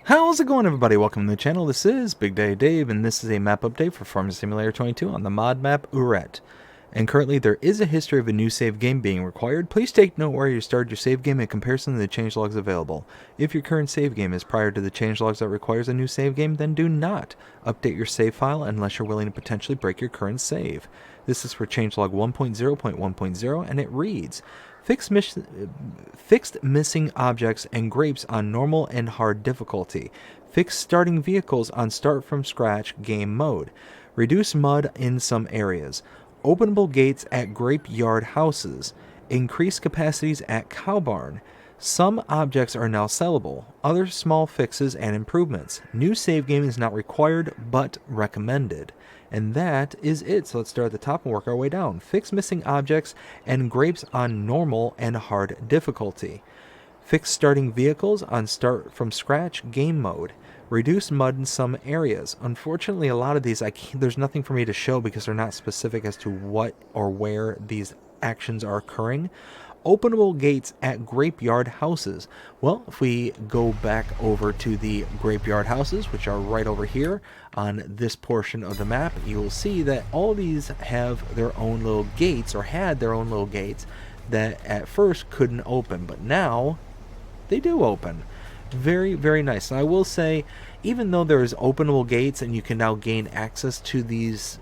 How's it going, everybody? Welcome to the channel. This is Big Daddy Dave, and this is a map update for Farming Simulator 22 on the mod map Újrét. And currently there is a history of a new save game being required. Please take note where you started your save game in comparison to the changelogs available. If your current save game is prior to the changelogs that requires a new save game, then do not update your save file unless you're willing to potentially break your current save. This is for changelog 1.0.1.0, and it reads: Fixed missing objects and grapes on normal and hard difficulty. Fix starting vehicles on start from scratch game mode. Reduce mud in some areas. Openable gates at grape yard houses. Increase capacities at cow barn. Some objects are now sellable. Other small fixes and improvements. New save game is not required but recommended. And that is it. So let's start at the top and work our way down. Fix missing objects and grapes on normal and hard difficulty. Fix starting vehicles on start from scratch game mode. Reduce mud in some areas. Unfortunately, a lot of these, there's nothing for me to show because they're not specific as to what or where these actions are occurring. Openable gates at grapeyard houses. Well, if we go back over to the grapeyard houses, which are right over here on this portion of the map, you will see that all these have their own little gates, or had their own little gates, that at first couldn't open, but now they do open. Very, very nice. And I will say, even though there's openable gates and you can now gain access to these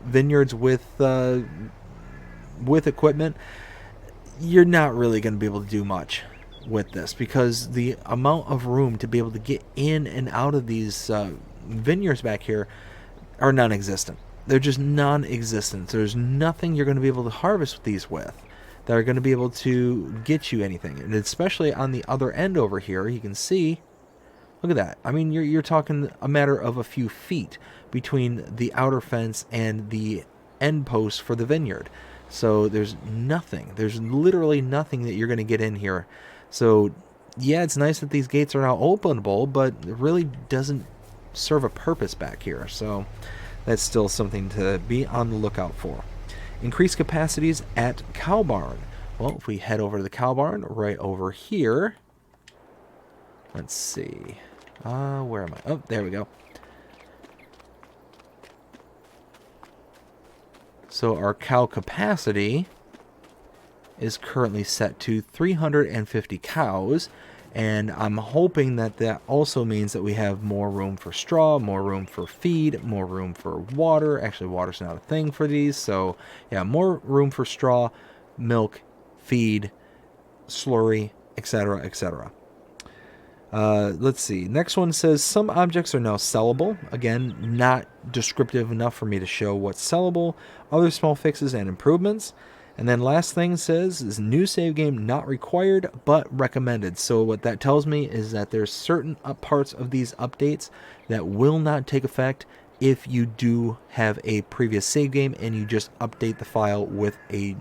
vineyards with equipment, you're not really going to be able to do much with this because the amount of room to be able to get in and out of these vineyards back here are non-existent. They're just non-existent. There's nothing you're going to be able to harvest these with that are going to be able to get you anything. And especially on the other end over here, you can see, look at that. I mean, you're talking a matter of a few feet between the outer fence and the end post for the vineyard. So there's nothing. There's literally nothing that you're going to get in here. So yeah, it's nice that these gates are now openable, but it really doesn't serve a purpose back here. So that's still something to be on the lookout for. Increase capacities at cow barn. Well, if we head over to the cow barn right over here. Let's see. Where am I? Oh, there we go. So our cow capacity is currently set to 350 cows, and I'm hoping that that also means that we have more room for straw, more room for feed, more room for water. Actually, water's not a thing for these, so yeah, more room for straw, milk, feed, slurry, etc., etc. Let's see. Next one says some objects are now sellable. Again, not descriptive enough for me to show what's sellable. Other small fixes and improvements. And then last thing says is new save game not required but recommended. So what that tells me is that there's certain parts of these updates that will not take effect if you do have a previous save game and you just update the file with a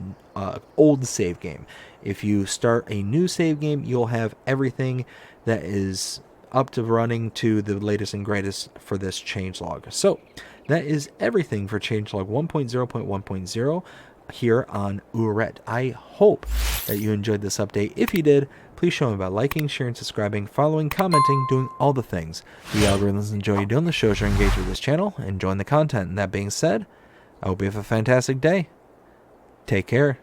old save game. If you start a new save game, you'll have everything that is up to running to the latest and greatest for this changelog. So that is everything for changelog 1.0.1.0 here on Újrét. I hope that you enjoyed this update. If you did, please show me by liking, sharing, subscribing, following, commenting, doing all the things. The algorithms enjoy you doing the shows, you're engaged with this channel, enjoying the content. And that being said, I hope you have a fantastic day. Take care.